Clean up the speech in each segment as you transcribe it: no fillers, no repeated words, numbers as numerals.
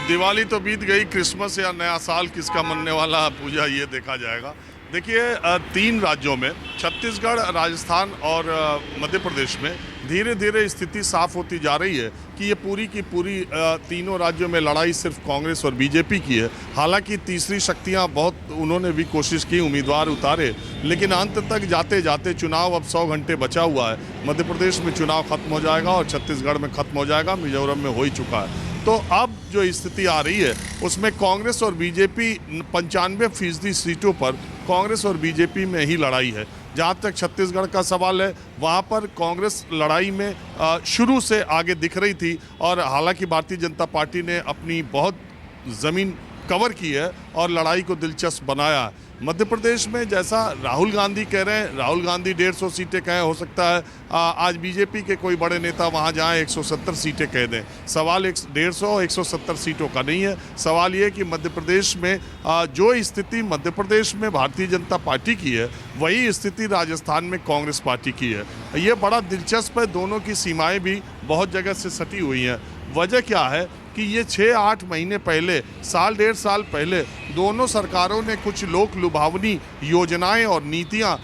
दिवाली तो बीत गई, क्रिसमस या नया साल किसका मनने वाला पूजा ये देखा जाएगा। देखिए, 3 राज्यों में छत्तीसगढ़, राजस्थान और मध्य प्रदेश में धीरे धीरे स्थिति साफ होती जा रही है कि ये पूरी की पूरी तीनों राज्यों में लड़ाई सिर्फ कांग्रेस और बीजेपी की है। हालांकि तीसरी शक्तियां बहुत उन्होंने भी कोशिश की, उम्मीदवार उतारे, लेकिन अंत तक जाते जाते चुनाव अब 100 घंटे बचा हुआ है। मध्य प्रदेश में चुनाव खत्म हो जाएगा और छत्तीसगढ़ में खत्म हो जाएगा, मिजोरम में हो ही चुका है। तो अब जो स्थिति आ रही है उसमें कांग्रेस और बीजेपी 95% सीटों पर कांग्रेस और बीजेपी में ही लड़ाई है। जहाँ तक छत्तीसगढ़ का सवाल है, वहाँ पर कांग्रेस लड़ाई में शुरू से आगे दिख रही थी और हालांकि भारतीय जनता पार्टी ने अपनी बहुत ज़मीन कवर की है और लड़ाई को दिलचस्प बनाया है। मध्य प्रदेश में जैसा राहुल गांधी कह रहे हैं, राहुल गांधी 150 सीटें कहें, हो सकता है आज बीजेपी के कोई बड़े नेता वहां जाएं 170 सीटें कह दें। सवाल 150-170 सीटों का नहीं है। सवाल ये है कि मध्य प्रदेश में जो स्थिति मध्य प्रदेश में भारतीय जनता पार्टी की है, वही स्थिति राजस्थान में कांग्रेस पार्टी की है। ये बड़ा दिलचस्प है। दोनों की सीमाएँ भी बहुत जगह से सटी हुई हैं। वजह क्या है कि ये 6-8 महीने पहले, साल 1.5 साल पहले दोनों सरकारों ने कुछ लोक लुभावनी योजनाएं और नीतियां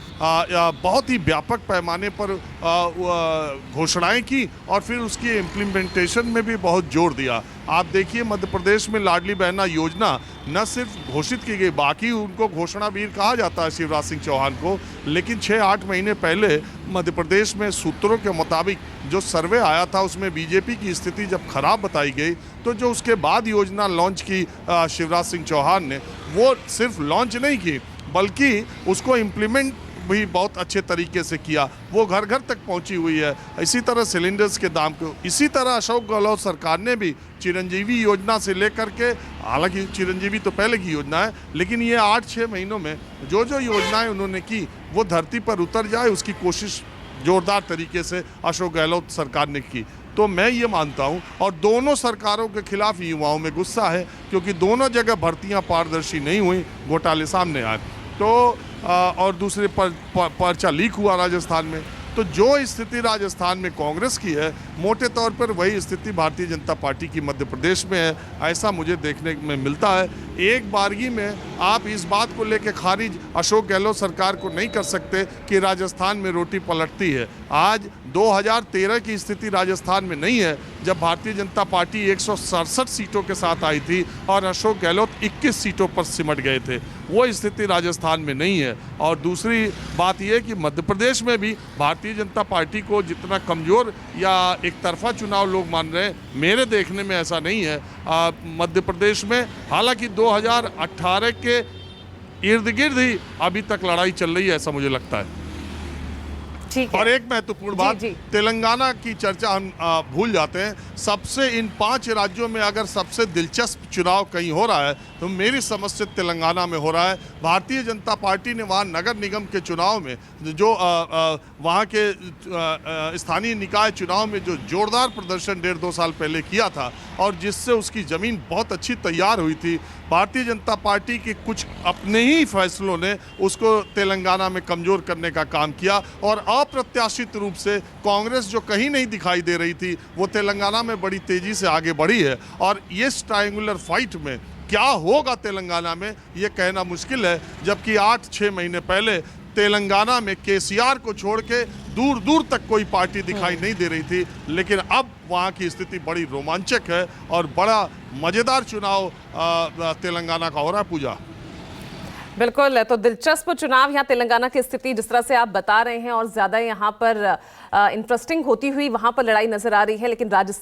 बहुत ही व्यापक पैमाने पर घोषणाएं की और फिर उसकी इम्प्लीमेंटेशन में भी बहुत जोर दिया। आप देखिए, मध्य प्रदेश में लाडली बहना योजना न सिर्फ घोषित की गई, बाकी उनको घोषणा वीर कहा जाता है शिवराज सिंह चौहान को, लेकिन 6-8 महीने पहले मध्य प्रदेश में सूत्रों के मुताबिक जो सर्वे आया था उसमें बीजेपी की स्थिति जब खराब बताई गई, तो जो उसके बाद योजना लॉन्च की शिवराज सिंह चौहान ने, वो सिर्फ लॉन्च नहीं की बल्कि उसको इम्प्लीमेंट भी बहुत अच्छे तरीके से किया। वो घर घर तक पहुंची हुई है। इसी तरह सिलेंडर्स के दाम को, इसी तरह अशोक गहलोत सरकार ने भी चिरंजीवी योजना से लेकर के, हालांकि चिरंजीवी तो पहले की योजना है, लेकिन ये 8-6 महीनों में जो जो योजनाएं उन्होंने की वो धरती पर उतर जाए, उसकी कोशिश जोरदार तरीके से अशोक गहलोत सरकार ने की। तो मैं ये मानता हूँ, और दोनों सरकारों के खिलाफ युवाओं में गुस्सा है क्योंकि दोनों जगह भर्तियाँ पारदर्शी नहीं हुई, घोटाले सामने आए। तो और दूसरे पर्चा लीक हुआ राजस्थान में। तो जो स्थिति राजस्थान में कांग्रेस की है, मोटे तौर पर वही स्थिति भारतीय जनता पार्टी की मध्य प्रदेश में है, ऐसा मुझे देखने में मिलता है। एक बारगी में आप इस बात को लेकर खारिज अशोक गहलोत सरकार को नहीं कर सकते कि राजस्थान में रोटी पलटती है। आज 2013 की स्थिति राजस्थान में नहीं है जब भारतीय जनता पार्टी 167 सीटों के साथ आई थी और अशोक गहलोत 21 सीटों पर सिमट गए थे। वो स्थिति राजस्थान में नहीं है। और दूसरी बात यह कि मध्य प्रदेश में भी भारतीय जनता पार्टी को जितना कमज़ोर या एक तरफा चुनाव लोग मान रहे हैं, मेरे देखने में ऐसा नहीं है। मध्य प्रदेश में हालांकि 2018 के इर्द गिर्द ही अभी तक लड़ाई चल रही है, ऐसा मुझे लगता है। और एक महत्वपूर्ण बात, तेलंगाना की चर्चा हम भूल जाते हैं। सबसे इन 5 राज्यों में अगर सबसे दिलचस्प चुनाव कहीं हो रहा है तो मेरी समझ से तेलंगाना में हो रहा है। भारतीय जनता पार्टी ने वहाँ नगर निगम के चुनाव में जो वहाँ के स्थानीय निकाय चुनाव में जो जोरदार प्रदर्शन 1.5-2 साल पहले किया था और जिससे उसकी ज़मीन बहुत अच्छी तैयार हुई थी, भारतीय जनता पार्टी के कुछ अपने ही फैसलों ने उसको तेलंगाना में कमज़ोर करने का काम किया और अप्रत्याशित रूप से कांग्रेस जो कहीं नहीं दिखाई दे रही थी, वो तेलंगाना में बड़ी तेज़ी से आगे बढ़ी है। और इस ट्रायंगुलर फाइट में क्या होगा तेलंगाना में, ये कहना मुश्किल है। जबकि 8-6 महीने पहले तेलंगाना में केसीआर को छोड़ के दूर दूर तक कोई पार्टी दिखाई नहीं दे रही थी, लेकिन अब वहाँ की स्थिति बड़ी रोमांचक है और बड़ा मज़ेदार चुनाव तेलंगाना का हो रहा है। पूजा, बिल्कुल, तो दिलचस्प चुनाव यहाँ तेलंगाना की स्थिति जिस तरह से आप बता रहे हैं और ज्यादा यहाँ पर इंटरेस्टिंग होती हुई वहां पर लड़ाई नजर आ रही है, लेकिन राजस्थान